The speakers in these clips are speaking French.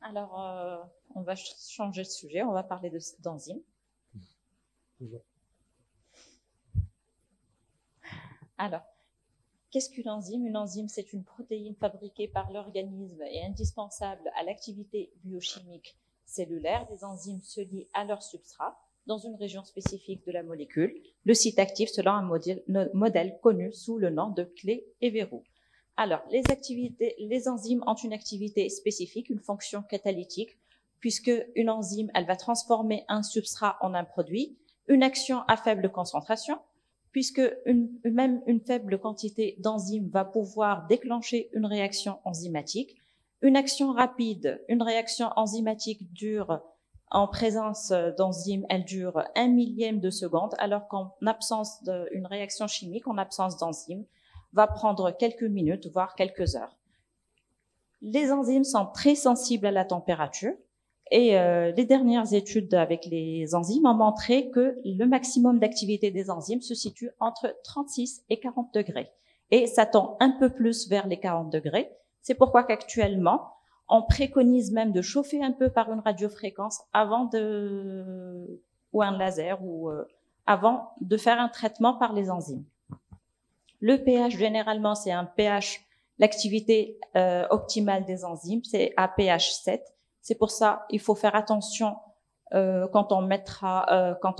Alors, on va changer de sujet, on va parler d'enzymes. Alors, qu'est-ce qu'une enzyme? Une enzyme, c'est une protéine fabriquée par l'organisme et indispensable à l'activité biochimique cellulaire. Les enzymes se lient à leur substrat dans une région spécifique de la molécule, le site actif selon un modèle connu sous le nom de clé et verrou. Alors, les enzymes ont une activité spécifique, une fonction catalytique, puisque une enzyme, elle va transformer un substrat en un produit, une action à faible concentration, puisque même une faible quantité d'enzymes va pouvoir déclencher une réaction enzymatique. Une action rapide, une réaction enzymatique dure, en présence d'enzymes, elle dure 1 millième de seconde, alors qu'en absence d'une réaction chimique, en absence d'enzymes, va prendre quelques minutes, voire quelques heures. Les enzymes sont très sensibles à la température et les dernières études avec les enzymes ont montré que le maximum d'activité des enzymes se situe entre 36 et 40 degrés. Et ça tend un peu plus vers les 40 degrés. C'est pourquoi qu'actuellement, on préconise même de chauffer un peu par une radiofréquence ou un laser avant de faire un traitement par les enzymes. Le pH, généralement, c'est un pH, l'activité optimale des enzymes, c'est à pH 7. C'est pour ça qu'il faut faire attention quand on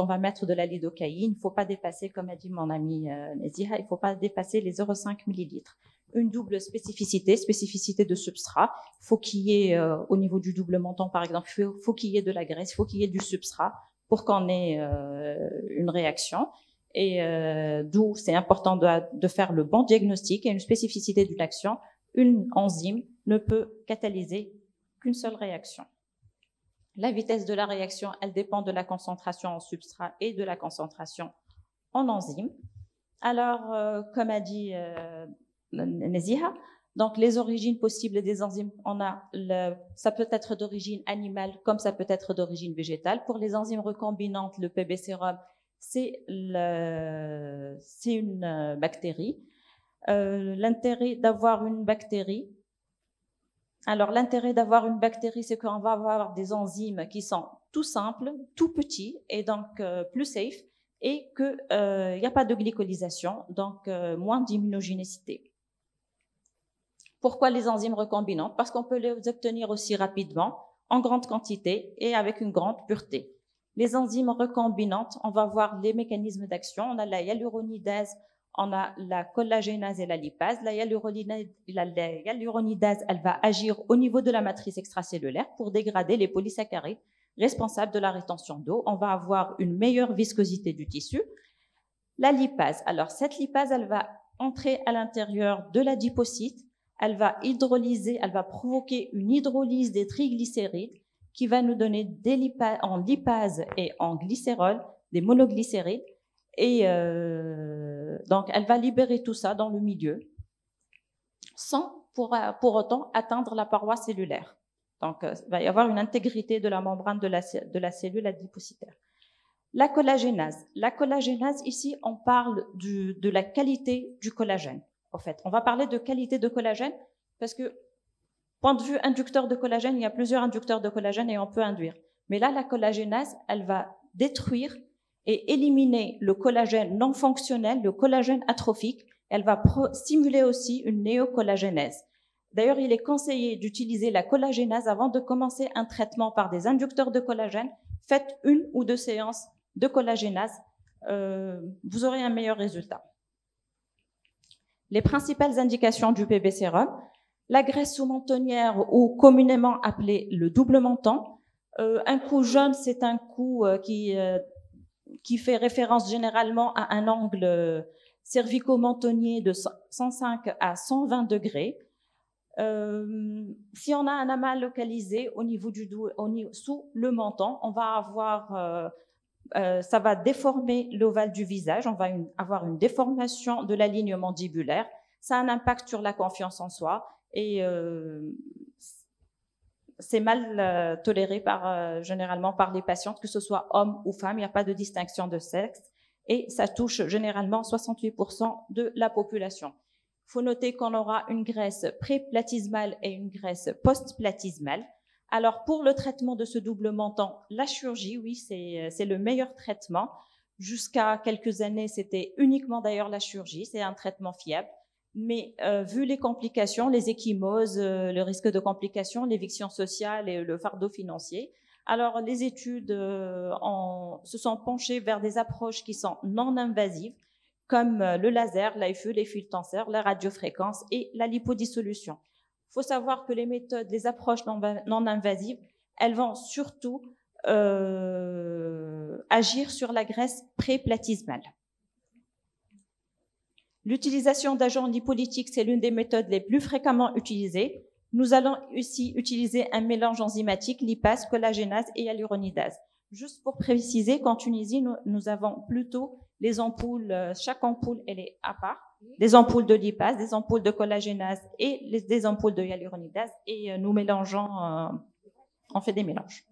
va mettre de la lidocaïne. Il ne faut pas dépasser, comme a dit mon ami Neziha, il ne faut pas dépasser les 0,5 millilitres. Une double spécificité de substrat. Il faut qu'il y ait, au niveau du double menton, par exemple, il faut qu'il y ait de la graisse, il faut qu'il y ait du substrat pour qu'on ait une réaction. Et d'où c'est important de faire le bon diagnostic et une spécificité d'une action. Une enzyme ne peut catalyser qu'une seule réaction. La vitesse de la réaction, elle dépend de la concentration en substrat et de la concentration en enzyme. Alors, comme a dit Neziha, donc les origines possibles des enzymes, ça peut être d'origine animale comme ça peut être d'origine végétale. Pour les enzymes recombinantes, le PB sérum, c'est une bactérie. L'intérêt d'avoir une bactérie, c'est qu'on va avoir des enzymes qui sont tout simples, tout petits et donc plus safe et qu'il n'y a pas de glycolysation, donc moins d'immunogénicité. Pourquoi les enzymes recombinantes? Parce qu'on peut les obtenir aussi rapidement, en grande quantité et avec une grande pureté. Les enzymes recombinantes, on va voir les mécanismes d'action. On a la hyaluronidase, on a la collagénase et la lipase. La hyaluronidase, elle va agir au niveau de la matrice extracellulaire pour dégrader les polysaccharides responsables de la rétention d'eau. On va avoir une meilleure viscosité du tissu. La lipase, alors cette lipase, elle va entrer à l'intérieur de l'adipocyte. Elle va hydrolyser, elle va provoquer une hydrolyse des triglycérides qui va nous donner en lipase et en glycérol, des monoglycérides. Et donc, elle va libérer tout ça dans le milieu sans pour autant atteindre la paroi cellulaire. Donc, il va y avoir une intégrité de la membrane de la cellule adipocytaire. La collagénase. La collagénase, ici, on parle de la qualité du collagène. En fait, on va parler de qualité de collagène parce que, point de vue inducteur de collagène, il y a plusieurs inducteurs de collagène et on peut induire. Mais là, la collagénase, elle va détruire et éliminer le collagène non fonctionnel, le collagène atrophique. Elle va stimuler aussi une néocollagénèse. D'ailleurs, il est conseillé d'utiliser la collagénase avant de commencer un traitement par des inducteurs de collagène. Faites 1 ou 2 séances de collagénase, vous aurez un meilleur résultat. Les principales indications du PB sérum, la graisse sous-mentonnière ou communément appelée le double menton. Un cou jaune, c'est un cou qui fait référence généralement à un angle cervico-mentonnier de 105 à 120 degrés. Si on a un amas localisé au niveau sous le menton, on va avoir ça va déformer l'ovale du visage, on va avoir une déformation de la ligne mandibulaire. Ça a un impact sur la confiance en soi et c'est mal toléré généralement par les patientes, que ce soit homme ou femme, il n'y a pas de distinction de sexe et ça touche généralement 68% de la population. Il faut noter qu'on aura une graisse pré-platysmale et une graisse post-platysmale. Alors, pour le traitement de ce double menton, la chirurgie, oui, c'est le meilleur traitement. Jusqu'à quelques années, c'était uniquement d'ailleurs la chirurgie, c'est un traitement fiable. Mais vu les complications, les ecchymoses, le risque de complications, l'éviction sociale et le fardeau financier, alors les études se sont penchées vers des approches qui sont non invasives, comme le laser, l'AFE, les fils tenseurs, la radiofréquence et la lipodissolution. Il faut savoir que les méthodes, les approches non invasives, elles vont surtout agir sur la graisse pré-platismale. L'utilisation d'agents lipolytiques, c'est l'une des méthodes les plus fréquemment utilisées. Nous allons aussi utiliser un mélange enzymatique, lipase, collagénase et hyaluronidase. Juste pour préciser qu'en Tunisie, nous avons plutôt les ampoules, chaque ampoule, elle est à part, des ampoules de lipase, des ampoules de collagénase et des ampoules de hyaluronidase, et nous mélangeons, on fait des mélanges.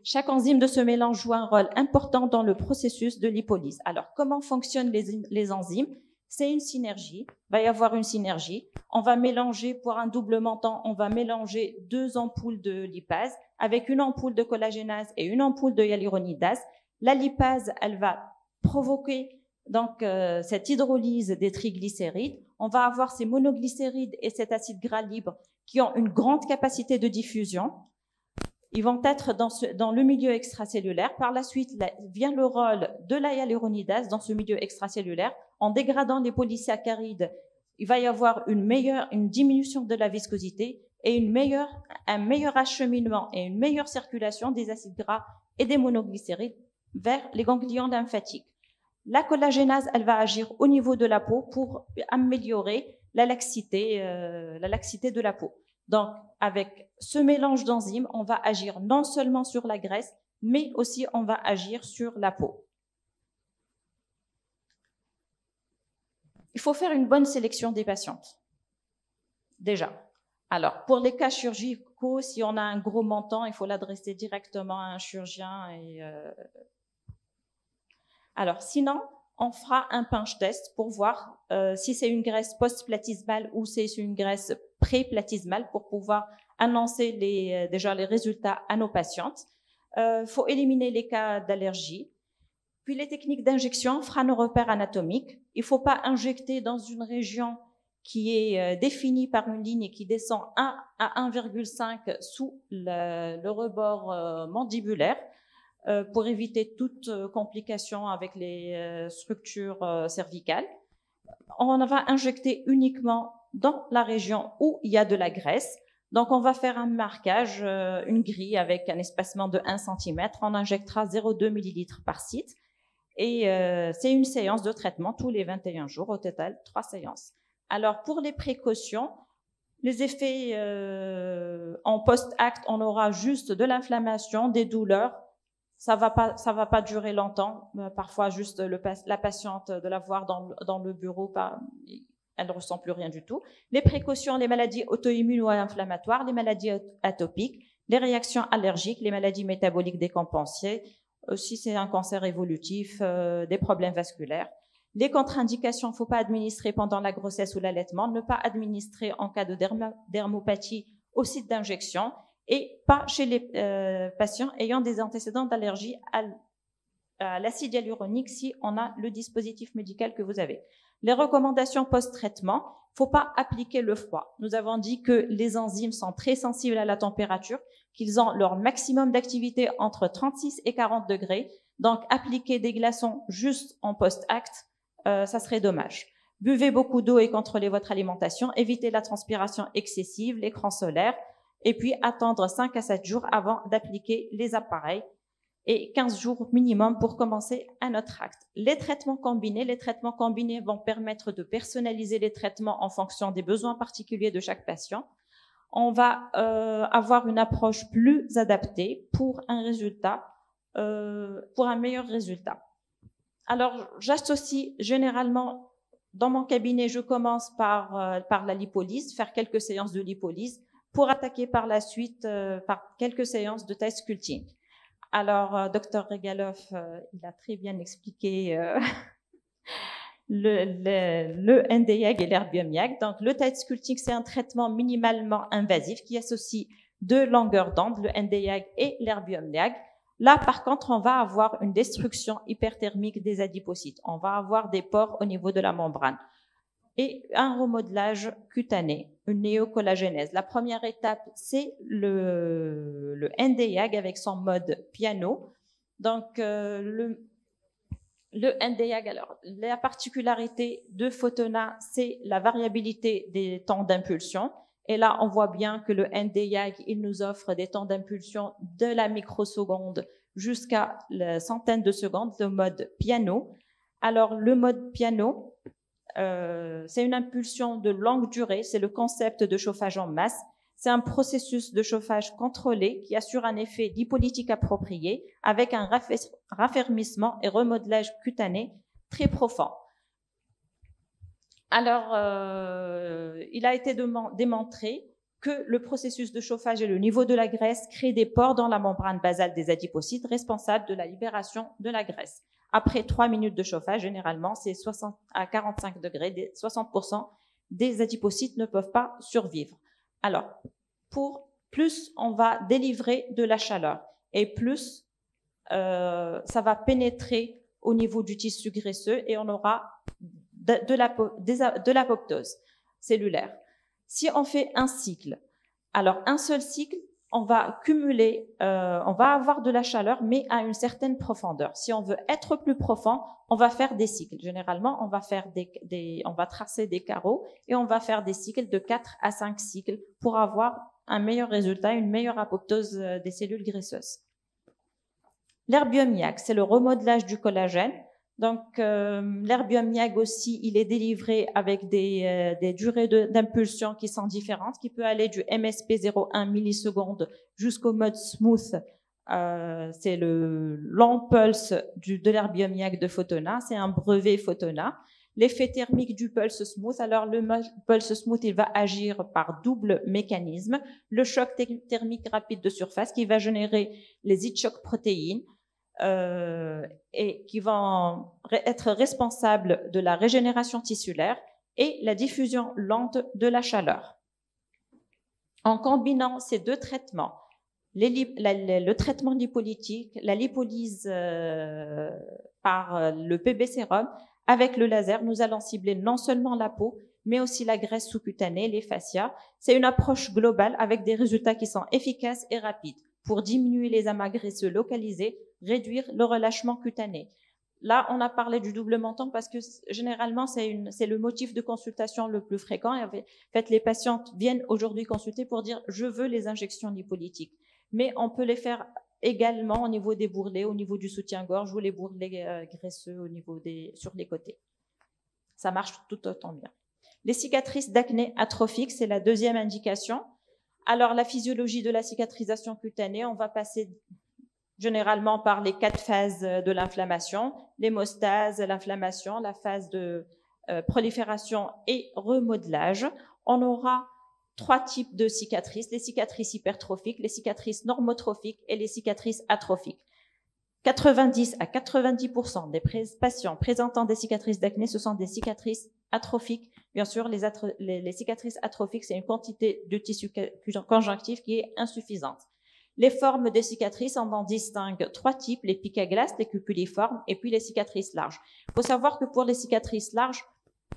Chaque enzyme de ce mélange joue un rôle important dans le processus de lipolyse. Alors, comment fonctionnent les enzymes? C'est une synergie, il va y avoir une synergie. On va mélanger, pour un double menton, on va mélanger 2 ampoules de lipase avec une ampoule de collagénase et une ampoule de hyaluronidase. La lipase, elle va provoquer donc cette hydrolyse des triglycérides. On va avoir ces monoglycérides et cet acide gras libre qui ont une grande capacité de diffusion. Ils vont être dans le milieu extracellulaire. Par la suite, vient le rôle de la hyaluronidase dans ce milieu extracellulaire. En dégradant les polysaccharides, il va y avoir une diminution de la viscosité et un meilleur acheminement et une meilleure circulation des acides gras et des monoglycérides vers les ganglions lymphatiques. La collagénase, elle va agir au niveau de la peau pour améliorer la laxité de la peau. Donc, avec ce mélange d'enzymes, on va agir non seulement sur la graisse, mais aussi on va agir sur la peau. Il faut faire une bonne sélection des patientes. Déjà. Alors, pour les cas chirurgicaux, si on a un gros menton, il faut l'adresser directement à un chirurgien. Alors, sinon, on fera un pinch test pour voir si c'est une graisse post-platismale ou c'est une graisse pré-platismale pour pouvoir annoncer déjà les résultats à nos patientes. Faut éliminer les cas d'allergie. Puis les techniques d'injection, on fera nos repères anatomiques. Il ne faut pas injecter dans une région qui est définie par une ligne qui descend 1 à 1,5 sous le rebord mandibulaire pour éviter toute complication avec les structures cervicales. On va injecter uniquement dans la région où il y a de la graisse. Donc, on va faire un marquage, une grille avec un espacement de 1 cm. On injectera 0,2 ml par site. Et c'est une séance de traitement tous les 21 jours, au total 3 séances. Alors, pour les précautions, les effets en post-acte, on aura juste de l'inflammation, des douleurs. Ça va pas durer longtemps. Parfois, juste la patiente de la voir dans le bureau, elle ne ressent plus rien du tout. Les précautions, les maladies auto-immunes ou inflammatoires, les maladies atopiques, les réactions allergiques, les maladies métaboliques décompensées, si c'est un cancer évolutif, des problèmes vasculaires. Les contre-indications, il ne faut pas administrer pendant la grossesse ou l'allaitement, ne pas administrer en cas de dermopathie au site d'injection et pas chez les patients ayant des antécédents d'allergie à l'acide hyaluronique si on a le dispositif médical que vous avez. Les recommandations post-traitement, il ne faut pas appliquer le froid. Nous avons dit que les enzymes sont très sensibles à la température, qu'ils ont leur maximum d'activité entre 36 et 40 degrés. Donc, appliquer des glaçons juste en post-acte, ça serait dommage. Buvez beaucoup d'eau et contrôlez votre alimentation. Évitez la transpiration excessive, l'écran solaire. Et puis, attendre 5 à 7 jours avant d'appliquer les appareils et 15 jours minimum pour commencer un autre acte. Les traitements combinés vont permettre de personnaliser les traitements en fonction des besoins particuliers de chaque patient. On va avoir une approche plus adaptée pour un meilleur résultat. Alors, j'associe généralement, dans mon cabinet, je commence par la lipolyse, faire quelques séances de lipolyse pour attaquer par la suite par quelques séances de test sculpting. Alors, Dr Regalov, il a très bien expliqué le NDIAG et l'herbium-YAG. Donc, le tight sculpting, c'est un traitement minimalement invasif qui associe deux longueurs d'onde, le NDIAG et l'herbium-YAG. Là, par contre, on va avoir une destruction hyperthermique des adipocytes. On va avoir des pores au niveau de la membrane et un remodelage cutané, une néocollagénèse. La première étape, c'est le NDIAG avec son mode piano. Donc, le NDIAG, alors, la particularité de Photona, c'est la variabilité des temps d'impulsion. Et là, on voit bien que le NDIAG, il nous offre des temps d'impulsion de la microseconde jusqu'à la centaine de secondes, le mode piano. Alors, le mode piano, c'est une impulsion de longue durée, c'est le concept de chauffage en masse. C'est un processus de chauffage contrôlé qui assure un effet lipolytique approprié avec un raffermissement et remodelage cutané très profond. Alors, il a été démontré que le processus de chauffage et le niveau de la graisse créent des pores dans la membrane basale des adipocytes responsables de la libération de la graisse. Après 3 minutes de chauffage, généralement, c'est 60 à 45 degrés, 60% des adipocytes ne peuvent pas survivre. Alors, plus on va délivrer de la chaleur et plus ça va pénétrer au niveau du tissu graisseux et on aura de l'apoptose cellulaire. Si on fait un cycle, alors un seul cycle, on va cumuler, on va avoir de la chaleur, mais à une certaine profondeur. Si on veut être plus profond, on va faire des cycles. Généralement, on va faire on va tracer des carreaux et on va faire des cycles de 4 à 5 cycles pour avoir un meilleur résultat, une meilleure apoptose des cellules graisseuses. L'herbium-YAG, c'est le remodelage du collagène. Donc, l'herbium-YAG aussi, il est délivré avec des durées d'impulsion qui sont différentes, qui peut aller du MSP 0,1 millisecondes jusqu'au mode smooth. C'est le long pulse de l'herbium-YAG de Photona. C'est un brevet Photona. L'effet thermique du pulse smooth. Alors, le pulse smooth, il va agir par double mécanisme. Le choc thermique rapide de surface qui va générer les heat shock protéines. Et qui vont être responsables de la régénération tissulaire et la diffusion lente de la chaleur. En combinant ces deux traitements, le traitement lipolytique, la lipolyse par le PB sérum, avec le laser, nous allons cibler non seulement la peau, mais aussi la graisse sous-cutanée, les fascias. C'est une approche globale avec des résultats qui sont efficaces et rapides pour diminuer les amas graisseux localisés, réduire le relâchement cutané. Là, on a parlé du double menton parce que généralement, c'est le motif de consultation le plus fréquent. En fait, les patientes viennent aujourd'hui consulter pour dire « je veux les injections lipolytiques ». Mais on peut les faire également au niveau des bourrelets, au niveau du soutien-gorge ou les bourrelets graisseux sur les côtés. Ça marche tout autant bien. Les cicatrices d'acné atrophiques, c'est la deuxième indication. Alors, la physiologie de la cicatrisation cutanée, on va passer généralement par les 4 phases de l'inflammation, l'hémostase, l'inflammation, la phase de prolifération et remodelage. On aura 3 types de cicatrices, les cicatrices hypertrophiques, les cicatrices normotrophiques et les cicatrices atrophiques. 90 à 90% des patients présentant des cicatrices d'acné, ce sont des cicatrices atrophiques. Bien sûr, les cicatrices atrophiques, c'est une quantité de tissu conjonctif qui est insuffisante. Les formes des cicatrices, on en distingue 3 types, les pics à glace, les cupuliformes et puis les cicatrices larges. Il faut savoir que pour les cicatrices larges,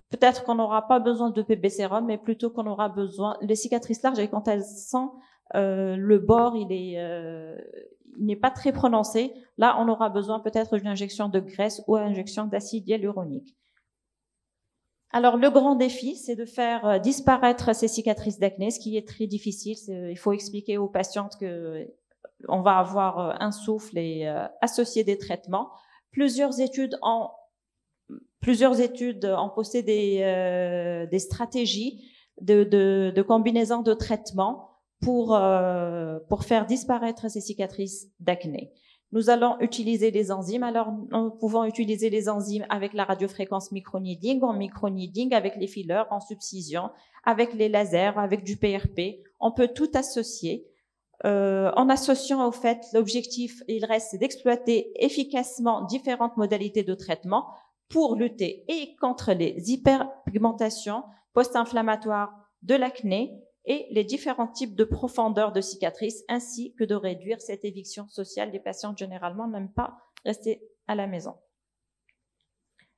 peut-être qu'on n'aura pas besoin de PB sérum, mais plutôt qu'on aura besoin, les cicatrices larges, et quand elles sont, le bord, il n'est pas très prononcé. Là, on aura besoin peut-être d'une injection de graisse ou une injection d'acide hyaluronique. Alors, le grand défi, c'est de faire disparaître ces cicatrices d'acné, ce qui est très difficile. Il faut expliquer aux patientes que on va avoir un souffle et associer des traitements. Plusieurs études ont posté des stratégies de combinaison de traitements pour faire disparaître ces cicatrices d'acné. Nous allons utiliser les enzymes. Alors, nous pouvons utiliser les enzymes avec la radiofréquence microneedling, en microneedling, avec les fillers, en subcision, avec les lasers, avec du PRP. On peut tout associer. En associant, au fait, l'objectif, il reste, c'est d'exploiter efficacement différentes modalités de traitement pour lutter et contre les hyperpigmentations post-inflammatoires de l'acné et les différents types de profondeur de cicatrices, ainsi que de réduire cette éviction sociale des patients généralement n'aiment pas rester à la maison.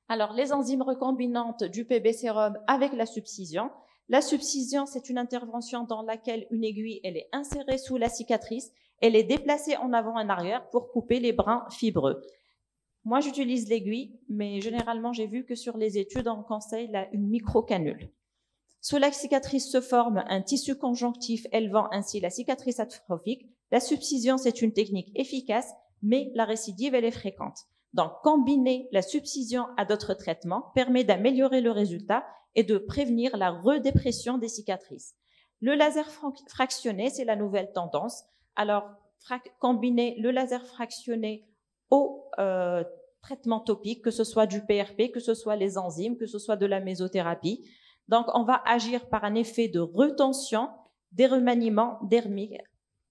Alors, les enzymes recombinantes du PB sérum avec la subcision. La subcision, c'est une intervention dans laquelle une aiguille elle est insérée sous la cicatrice, elle est déplacée en avant et en arrière pour couper les brins fibreux. Moi, j'utilise l'aiguille, mais généralement, j'ai vu que sur les études, on conseille une micro-canule. Sous la cicatrice se forme un tissu conjonctif élevant ainsi la cicatrice atrophique. La subcision, c'est une technique efficace, mais la récidive, elle est fréquente. Donc, combiner la subcision à d'autres traitements permet d'améliorer le résultat et de prévenir la redépression des cicatrices. Le laser fractionné, c'est la nouvelle tendance. Alors, combiner le laser fractionné au traitement topique, que ce soit du PRP, que ce soit les enzymes, que ce soit de la mésothérapie. Donc, on va agir par un effet de retention des remaniements dermiques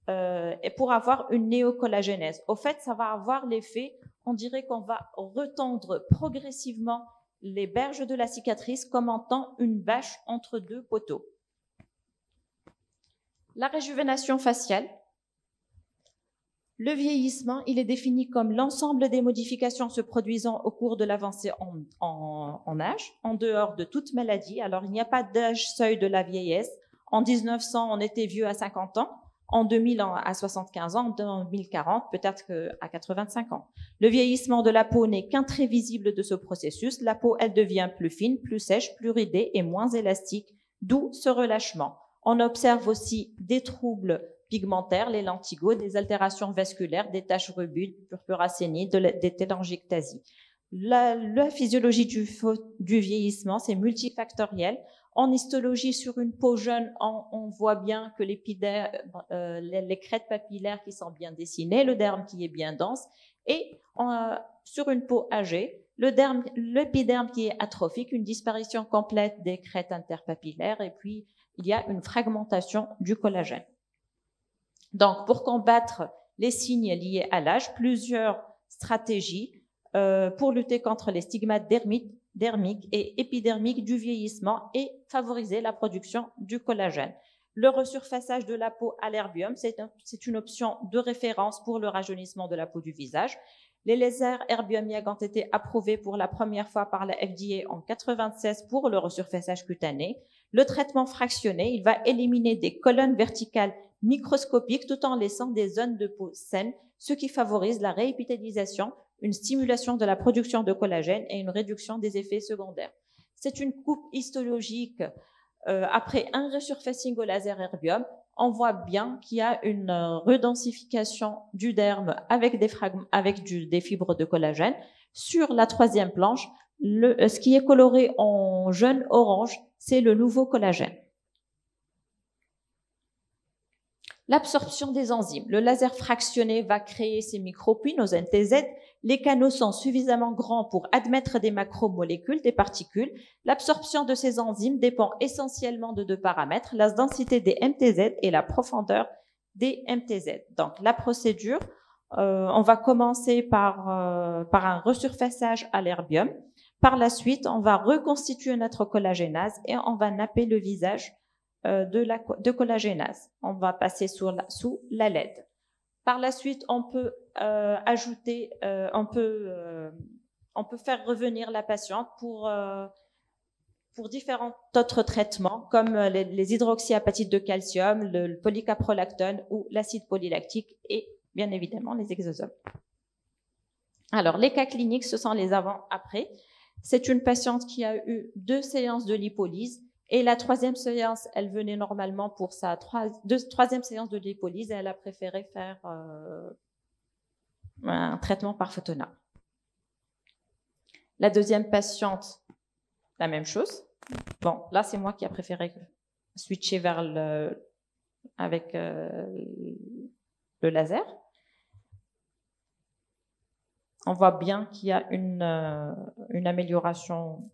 et pour avoir une néocollagénèse. Au fait, ça va avoir l'effet, on dirait qu'on va retendre progressivement les berges de la cicatrice comme en tend une bâche entre deux poteaux. La réjuvénation faciale. Le vieillissement, il est défini comme l'ensemble des modifications se produisant au cours de l'avancée en âge, en dehors de toute maladie. Alors, il n'y a pas d'âge seuil de la vieillesse. En 1900, on était vieux à 50 ans. En 2000, à 75 ans. En 2040, peut-être qu'à 85 ans. Le vieillissement de la peau n'est qu'un trait visible de ce processus. La peau, elle devient plus fine, plus sèche, plus ridée et moins élastique, d'où ce relâchement. On observe aussi des troubles pigmentaires, les lentigos, des altérations vasculaires, des taches rubues, purpuracénie, des télangiectasies. La physiologie du vieillissement, c'est multifactoriel. En histologie, sur une peau jeune, on voit bien que les crêtes papillaires qui sont bien dessinées, le derme qui est bien dense, et sur une peau âgée, l'épiderme qui est atrophique, une disparition complète des crêtes interpapillaires, et puis il y a une fragmentation du collagène. Donc, pour combattre les signes liés à l'âge, plusieurs stratégies pour lutter contre les stigmates dermiques et épidermiques du vieillissement et favoriser la production du collagène. Le resurfaçage de la peau à l'herbium, c'est une option de référence pour le rajeunissement de la peau du visage. Les lasers herbium-YAG ont été approuvés pour la première fois par la FDA en 1996 pour le resurfaçage cutané. Le traitement fractionné, il va éliminer des colonnes verticales microscopiques tout en laissant des zones de peau saines, ce qui favorise la réépithélisation, une stimulation de la production de collagène et une réduction des effets secondaires. C'est une coupe histologique après un resurfacing au laser herbium. On voit bien qu'il y a une redensification du derme avec des fibres de collagène. Sur la troisième planche, ce qui est coloré en jaune orange, c'est le nouveau collagène. L'absorption des enzymes. Le laser fractionné va créer ces micropuits, nos NTZ. Les canaux sont suffisamment grands pour admettre des macromolécules, des particules. L'absorption de ces enzymes dépend essentiellement de deux paramètres, la densité des MTZ et la profondeur des MTZ. Donc, la procédure, on va commencer par un resurfaçage à l'herbium. Par la suite, on va reconstituer notre collagénase et on va napper le visage de collagénase. On va passer sous la LED. Par la suite, on peut on peut faire revenir la patiente pour différents autres traitements comme les hydroxyapatites de calcium, le polycaprolactone ou l'acide polylactique et bien évidemment les exosomes. Alors, les cas cliniques, ce sont les avant-après. C'est une patiente qui a eu 2 séances de lipolyse. Et la troisième séance, elle venait normalement pour sa troisième séance de lipolyse et elle a préféré faire un traitement par Photonar. La deuxième patiente, la même chose. Bon, là, c'est moi qui a préféré switcher vers avec le laser. On voit bien qu'il y a une amélioration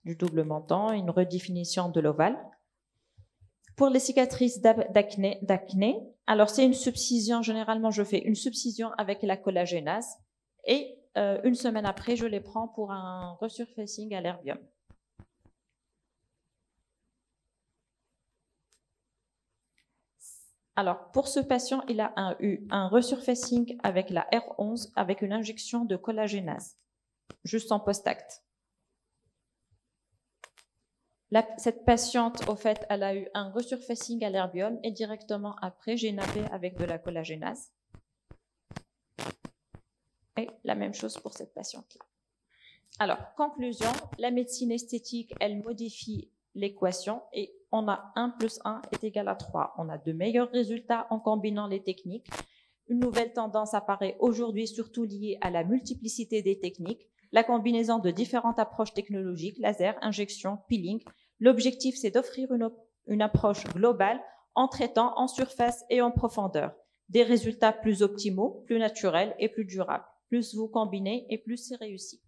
du double menton, une redéfinition de l'ovale. Pour les cicatrices d'acné, alors c'est une subcision, généralement je fais une subcision avec la collagénase et une semaine après, je les prends pour un resurfacing à l'herbium. Alors, pour ce patient, il a eu un resurfacing avec la R11 avec une injection de collagénase, juste en post-acte. Cette patiente, au fait, elle a eu un resurfacing à l'herbium et directement après, j'ai nappé avec de la collagénase. Et la même chose pour cette patiente-là. Alors, conclusion, la médecine esthétique, elle modifie l'équation et on a 1 + 1 est égal à 3. On a de meilleurs résultats en combinant les techniques. Une nouvelle tendance apparaît aujourd'hui, surtout liée à la multiplicité des techniques, la combinaison de différentes approches technologiques, laser, injection, peeling. L'objectif, c'est d'offrir une approche globale en traitant en surface et en profondeur. Des résultats plus optimaux, plus naturels et plus durables. Plus vous combinez et plus c'est réussi.